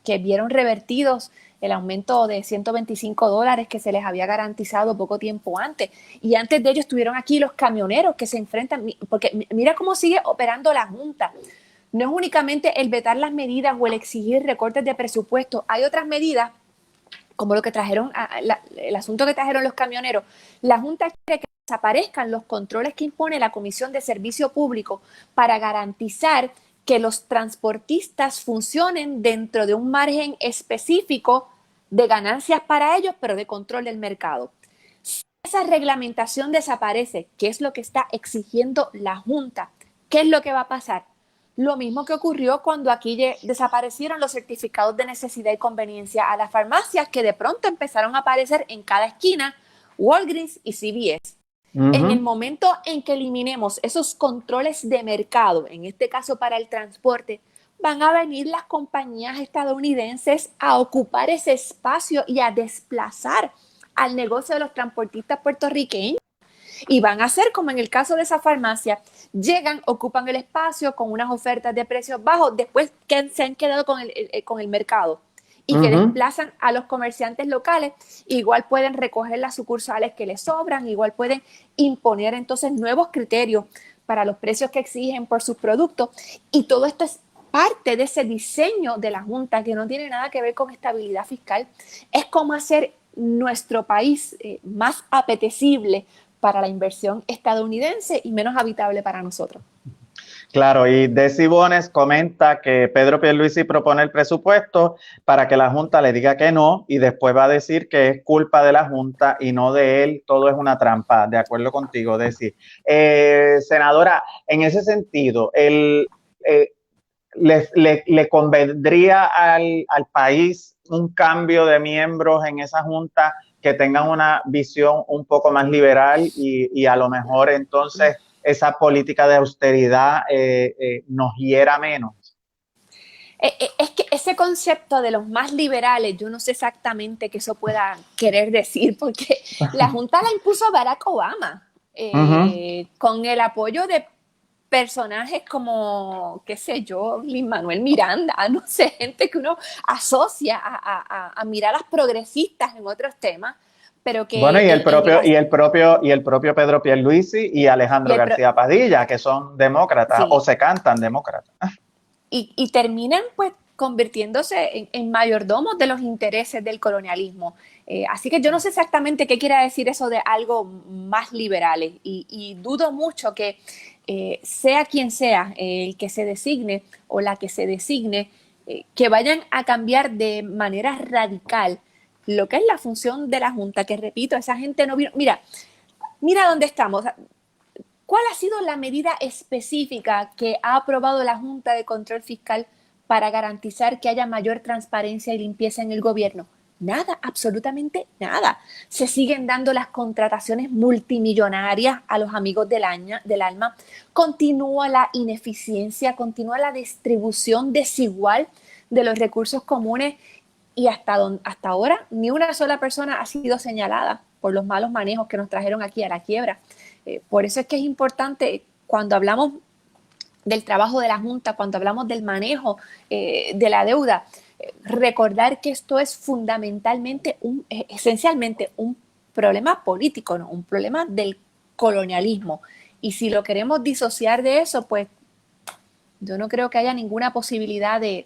que vieron revertidos el aumento de $125 que se les había garantizado poco tiempo antes. Y antes de ello estuvieron aquí los camioneros que se enfrentan, porque mira cómo sigue operando la Junta. No es únicamente el vetar las medidas o el exigir recortes de presupuesto, hay otras medidas como lo que trajeron, el asunto que trajeron los camioneros. La Junta quiere que desaparezcan los controles que impone la Comisión de Servicio Público para garantizar que los transportistas funcionen dentro de un margen específico de ganancias para ellos, pero de control del mercado. Si esa reglamentación desaparece, ¿qué es lo que está exigiendo la Junta? ¿Qué es lo que va a pasar? Lo mismo que ocurrió cuando aquí desaparecieron los certificados de necesidad y conveniencia a las farmacias, que de pronto empezaron a aparecer en cada esquina, Walgreens y CVS. En el momento en que eliminemos esos controles de mercado, en este caso para el transporte, van a venir las compañías estadounidenses a ocupar ese espacio y a desplazar al negocio de los transportistas puertorriqueños. Y van a hacer como en el caso de esa farmacia, llegan, ocupan el espacio con unas ofertas de precios bajos, después que se han quedado con el mercado y que desplazan a los comerciantes locales, igual pueden recoger las sucursales que les sobran, igual pueden imponer entonces nuevos criterios para los precios que exigen por sus productos, y todo esto es parte de ese diseño de la Junta que no tiene nada que ver con estabilidad fiscal, es cómo hacer nuestro país más apetecible para la inversión estadounidense y menos habitable para nosotros. Claro, y Desi Bones comenta que Pedro Pierluisi propone el presupuesto para que la Junta le diga que no y después va a decir que es culpa de la Junta y no de él, todo es una trampa. De acuerdo contigo, Desi. Senadora, en ese sentido, ¿le convendría al país un cambio de miembros en esa Junta que tengan una visión un poco más liberal y a lo mejor entonces esa política de austeridad nos hiera menos? Es que ese concepto de los más liberales, yo no sé exactamente qué eso pueda querer decir, porque la Junta la impuso Barack Obama, con el apoyo de personajes como, qué sé yo, Lin-Manuel Miranda, no sé, gente que uno asocia a miradas progresistas en otros temas, pero que bueno, y el propio Pedro Pierluisi y Alejandro García Padilla, que son demócratas, sí, o se cantan demócratas. Y terminan pues convirtiéndose en mayordomos de los intereses del colonialismo. Así que yo no sé exactamente qué quiere decir eso de algo más liberales, y dudo mucho que sea quien sea el que se designe o la que se designe, que vayan a cambiar de manera radical lo que es la función de la Junta, que repito, esa gente no vino. Mira dónde estamos. ¿Cuál ha sido la medida específica que ha aprobado la Junta de Control Fiscal para garantizar que haya mayor transparencia y limpieza en el gobierno? Nada, absolutamente nada. Se siguen dando las contrataciones multimillonarias a los amigos del alma. Continúa la ineficiencia, continúa la distribución desigual de los recursos comunes, y hasta ahora ni una sola persona ha sido señalada por los malos manejos que nos trajeron aquí a la quiebra. Por eso es que es importante, cuando hablamos del trabajo de la Junta, cuando hablamos del manejo de la deuda, recordar que esto es fundamentalmente, esencialmente un problema político, ¿no? Un problema del colonialismo. Y si lo queremos disociar de eso, pues yo no creo que haya ninguna posibilidad de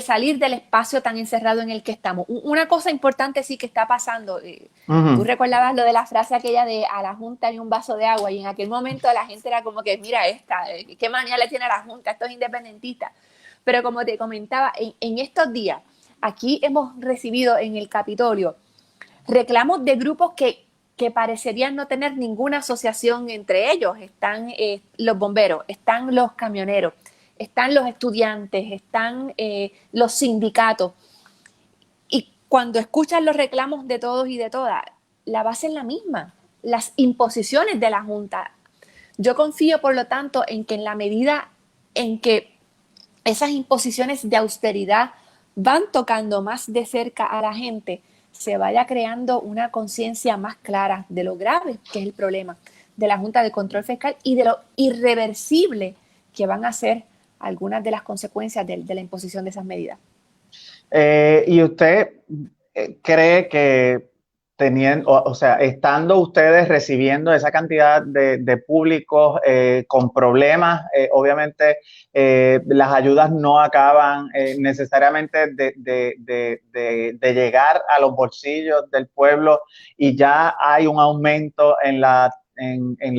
salir del espacio tan encerrado en el que estamos. Una cosa importante sí que está pasando, tú recordabas lo de la frase aquella de a la Junta ni un vaso de agua, y en aquel momento la gente era como que mira qué manía le tiene a la Junta, esto es independentista. Pero como te comentaba, en estos días aquí hemos recibido en el Capitolio reclamos de grupos que parecerían no tener ninguna asociación entre ellos. Están los bomberos, están los camioneros, están los estudiantes, están los sindicatos. Y cuando escuchan los reclamos de todos y de todas, la base es la misma, las imposiciones de la Junta. Yo confío, por lo tanto, en que en la medida en que esas imposiciones de austeridad van tocando más de cerca a la gente, se vaya creando una conciencia más clara de lo grave que es el problema de la Junta de Control Fiscal y de lo irreversible que van a ser algunas de las consecuencias de la imposición de esas medidas. ¿Y usted cree que teniendo, o sea, estando ustedes recibiendo esa cantidad de públicos con problemas, obviamente las ayudas no acaban necesariamente de llegar a los bolsillos del pueblo y ya hay un aumento en la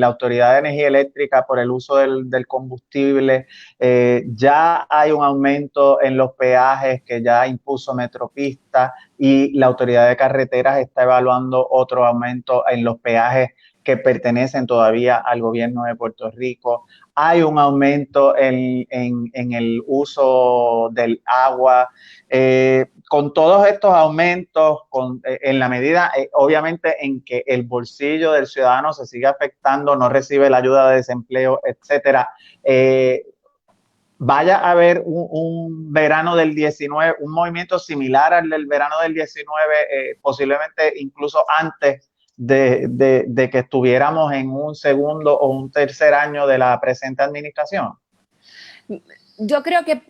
Autoridad de Energía Eléctrica por el uso del combustible, ya hay un aumento en los peajes que ya impuso Metropista y la Autoridad de Carreteras está evaluando otro aumento en los peajes que pertenecen todavía al gobierno de Puerto Rico. Hay un aumento en el uso del agua. Con todos estos aumentos, en la medida, obviamente, en que el bolsillo del ciudadano se sigue afectando, no recibe la ayuda de desempleo, etcétera, vaya a haber un verano del 19, un movimiento similar al del verano del 19, posiblemente incluso antes de que estuviéramos en un segundo o un tercer año de la presente administración. Yo creo que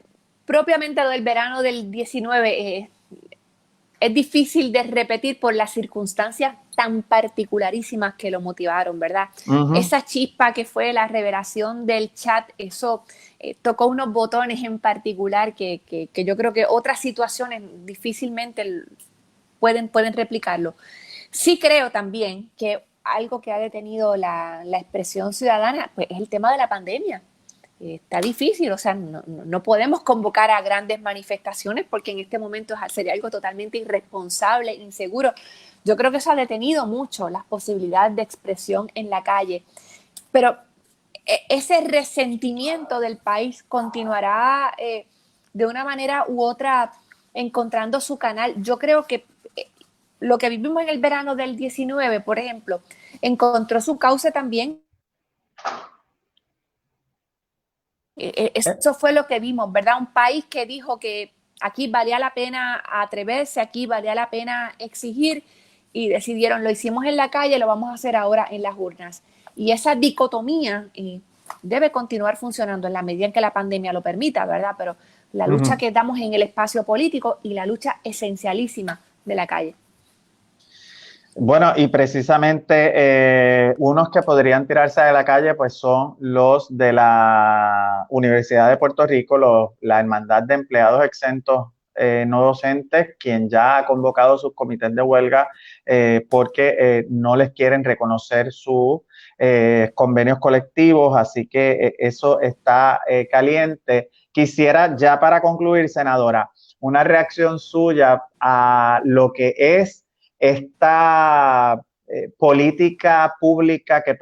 propiamente lo del verano del 19 es difícil de repetir por las circunstancias tan particularísimas que lo motivaron, ¿verdad? Esa chispa que fue la revelación del chat, eso tocó unos botones en particular que yo creo que otras situaciones difícilmente pueden replicarlo. Sí creo también que algo que ha detenido la expresión ciudadana pues, es el tema de la pandemia. Está difícil, o sea, no podemos convocar a grandes manifestaciones porque en este momento sería algo totalmente irresponsable, inseguro. Yo creo que eso ha detenido mucho las posibilidades de expresión en la calle, pero ese resentimiento del país continuará de una manera u otra encontrando su canal. Yo creo que lo que vivimos en el verano del 19, por ejemplo, encontró su cauce también. Eso fue lo que vimos, ¿verdad? Un país que dijo que aquí valía la pena atreverse, aquí valía la pena exigir y decidieron, lo hicimos en la calle, lo vamos a hacer ahora en las urnas. Y esa dicotomía debe continuar funcionando en la medida en que la pandemia lo permita, ¿verdad? Pero la lucha que damos en el espacio político y la lucha esencialísima de la calle. Bueno, y precisamente unos que podrían tirarse de la calle pues son los de la Universidad de Puerto Rico, la Hermandad de Empleados Exentos No Docentes, quien ya ha convocado sus comités de huelga porque no les quieren reconocer sus convenios colectivos, así que eso está caliente. Quisiera ya para concluir, senadora, una reacción suya a lo que es esta política pública que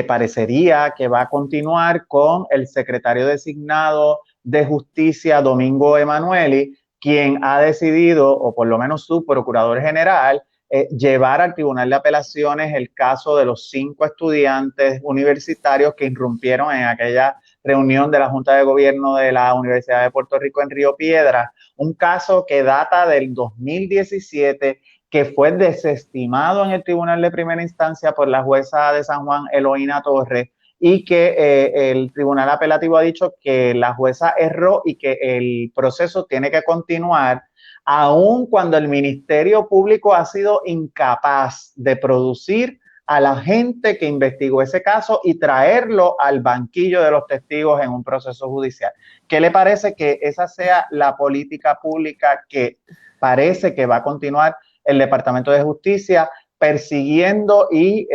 parecería que va a continuar con el secretario designado de Justicia, Domingo Emanueli, quien ha decidido, o por lo menos su procurador general, llevar al Tribunal de Apelaciones el caso de los 5 estudiantes universitarios que irrumpieron en aquella reunión de la Junta de Gobierno de la Universidad de Puerto Rico en Río Piedras, un caso que data del 2017, que fue desestimado en el Tribunal de Primera Instancia por la jueza de San Juan, Eloína Torres, y que el Tribunal Apelativo ha dicho que la jueza erró y que el proceso tiene que continuar, aun cuando el Ministerio Público ha sido incapaz de producir a la gente que investigó ese caso y traerlo al banquillo de los testigos en un proceso judicial. ¿Qué le parece que esa sea la política pública que parece que va a continuar el Departamento de Justicia, persiguiendo y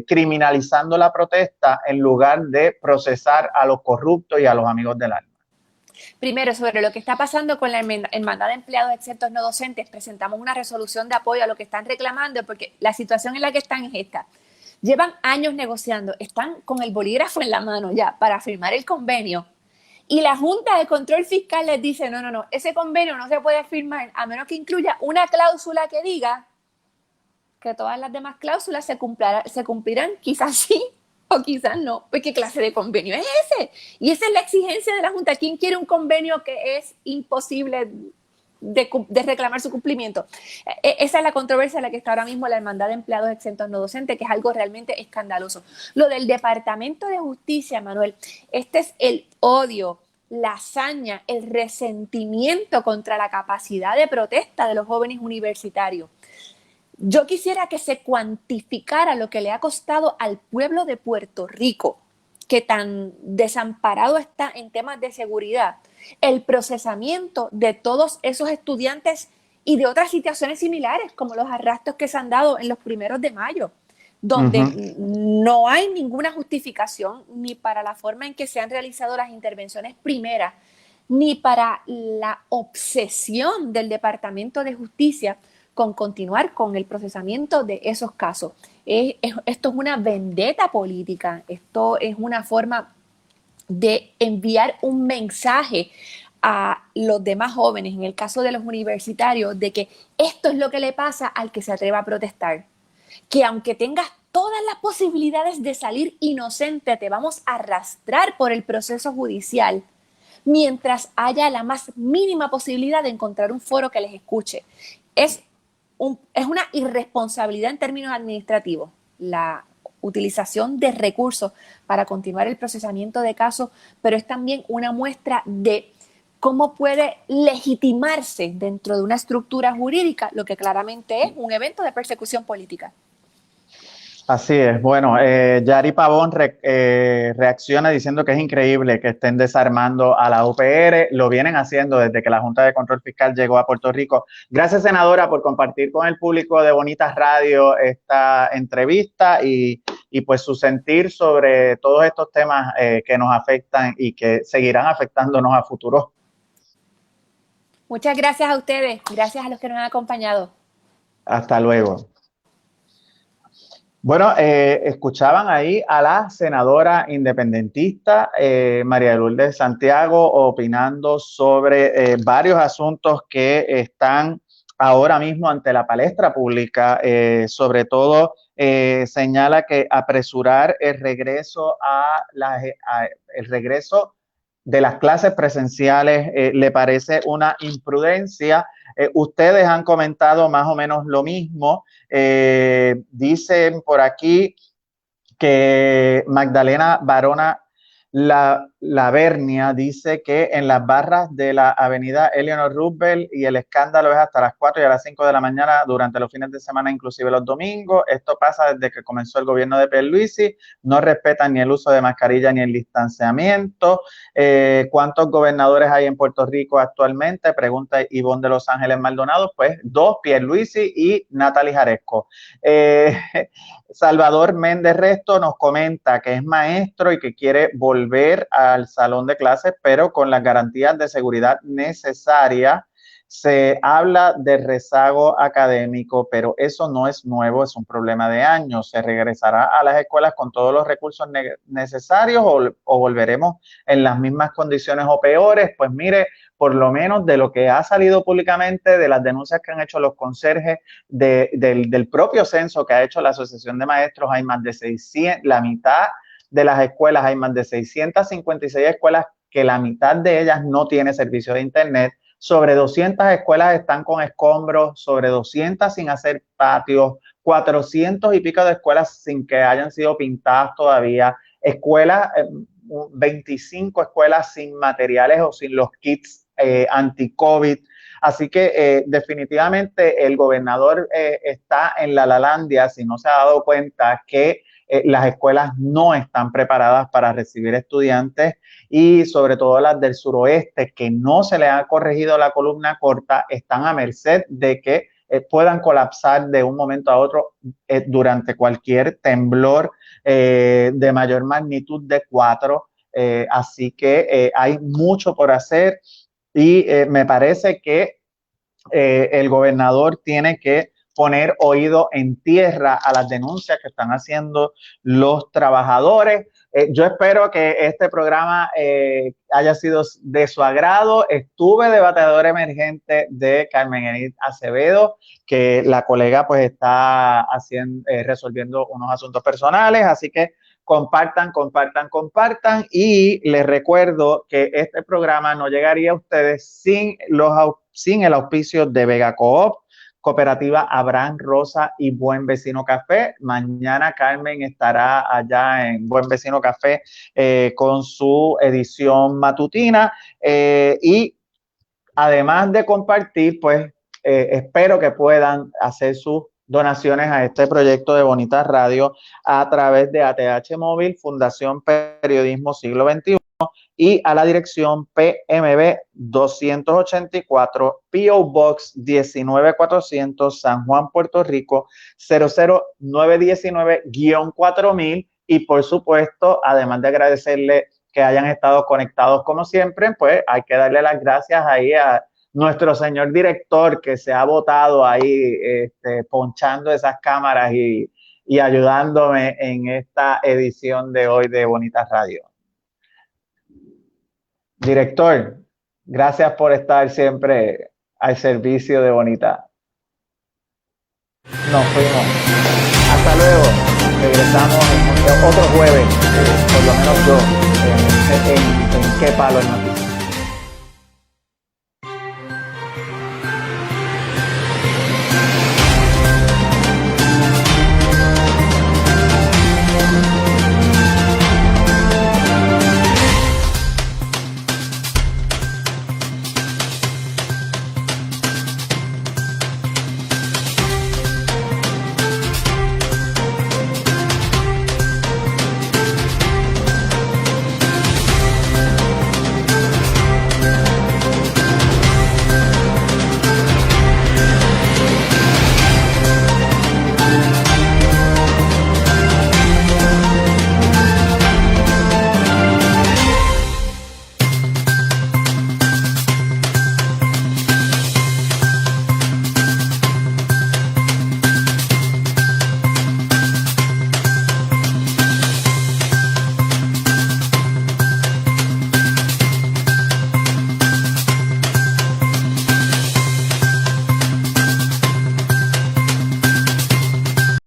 criminalizando la protesta en lugar de procesar a los corruptos y a los amigos del alma? Primero, sobre lo que está pasando con la hermandad de empleados exentos no docentes, presentamos una resolución de apoyo a lo que están reclamando, porque la situación en la que están es esta. Llevan años negociando, están con el bolígrafo en la mano ya para firmar el convenio, y la Junta de Control Fiscal les dice, no, ese convenio no se puede firmar a menos que incluya una cláusula que diga que todas las demás cláusulas se cumplirán, quizás sí o quizás no. Pues ¿qué clase de convenio es ese? Y esa es la exigencia de la Junta. ¿Quién quiere un convenio que es imposible de reclamar su cumplimiento? Esa es la controversia en la que está ahora mismo la Hermandad de Empleados Exentos No Docentes, que es algo realmente escandaloso. Lo del Departamento de Justicia, Manuel, este es el odio la hazaña, el resentimiento contra la capacidad de protesta de los jóvenes universitarios. Yo quisiera que se cuantificara lo que le ha costado al pueblo de Puerto Rico, que tan desamparado está en temas de seguridad, el procesamiento de todos esos estudiantes y de otras situaciones similares, como los arrestos que se han dado en los 1 de mayo, donde no hay ninguna justificación ni para la forma en que se han realizado las intervenciones primeras, ni para la obsesión del Departamento de Justicia con continuar con el procesamiento de esos casos. Esto es una vendetta política, esto es una forma de enviar un mensaje a los demás jóvenes, en el caso de los universitarios, de que esto es lo que le pasa al que se atreva a protestar. Que aunque tengas todas las posibilidades de salir inocente, te vamos a arrastrar por el proceso judicial mientras haya la más mínima posibilidad de encontrar un foro que les escuche. Es una irresponsabilidad en términos administrativos la utilización de recursos para continuar el procesamiento de casos, pero es también una muestra de cómo puede legitimarse dentro de una estructura jurídica lo que claramente es un evento de persecución política. Así es. Bueno, Yari Pavón reacciona diciendo que es increíble que estén desarmando a la UPR. Lo vienen haciendo desde que la Junta de Control Fiscal llegó a Puerto Rico. Gracias, senadora, por compartir con el público de Bonitas Radio esta entrevista y pues su sentir sobre todos estos temas que nos afectan y que seguirán afectándonos a futuro. Muchas gracias a ustedes. Gracias a los que nos han acompañado. Hasta luego. Bueno, escuchaban ahí a la senadora independentista María de Lourdes Santiago opinando sobre varios asuntos que están ahora mismo ante la palestra pública. Sobre todo señala que apresurar el regreso el regreso de las clases presenciales le parece una imprudencia. Ustedes han comentado más o menos lo mismo. Dicen por aquí que Magdalena Barona Lavernia dice que en las barras de la avenida Eleanor Roosevelt y el escándalo es hasta las 4 y a las 5 de la mañana durante los fines de semana, inclusive los domingos. Esto pasa desde que comenzó el gobierno de Pierluisi. No respetan ni el uso de mascarilla ni el distanciamiento. ¿Cuántos gobernadores hay en Puerto Rico actualmente? Pregunta Ivonne de Los Ángeles Maldonado. Pues 2, Pierluisi y Natalie Jaresco. Salvador Méndez Resto nos comenta que es maestro y que quiere volver al salón de clases, pero con las garantías de seguridad necesarias. Se habla de rezago académico, pero eso no es nuevo, es un problema de años. ¿Se regresará a las escuelas con todos los recursos necesarios o volveremos en las mismas condiciones o peores? Pues mire, por lo menos de lo que ha salido públicamente, de las denuncias que han hecho los conserjes, del propio censo que ha hecho la Asociación de Maestros, hay más de 600, la mitad de las escuelas, hay más de 656 escuelas que la mitad de ellas no tiene servicio de internet. Sobre 200 escuelas están con escombros, sobre 200 sin hacer patios, 400 y pico de escuelas sin que hayan sido pintadas todavía, escuelas, 25 escuelas sin materiales o sin los kits anti-COVID. Así que definitivamente el gobernador está en la lalandia si no se ha dado cuenta que las escuelas no están preparadas para recibir estudiantes y sobre todo las del suroeste que no se le ha corregido la columna corta están a merced de que puedan colapsar de un momento a otro durante cualquier temblor de mayor magnitud de 4. Así que hay mucho por hacer y me parece que el gobernador tiene que poner oído en tierra a las denuncias que están haciendo los trabajadores. Yo espero que este programa haya sido de su agrado. Estuve de bateador emergente de Carmen Enid Acevedo, que la colega pues está resolviendo unos asuntos personales, así que compartan y les recuerdo que este programa no llegaría a ustedes sin el auspicio de Vega Coop, Cooperativa Abraham Rosa y Buen Vecino Café. Mañana Carmen estará allá en Buen Vecino Café con su edición matutina y además de compartir, pues espero que puedan hacer sus donaciones a este proyecto de Bonita Radio a través de ATH Móvil, Fundación Periodismo Siglo XXI y a la dirección PMB 284, PO Box 19400, San Juan, Puerto Rico 00919-4000. Y por supuesto, además de agradecerle que hayan estado conectados como siempre, pues hay que darle las gracias ahí a nuestro señor director que se ha botado ahí ponchando esas cámaras y ayudándome en esta edición de hoy de Bonita Radio. Director, gracias por estar siempre al servicio de Bonita. Nos fuimos. Hasta luego. Regresamos otro jueves, por lo menos yo, en ¿Qué palo en noticias?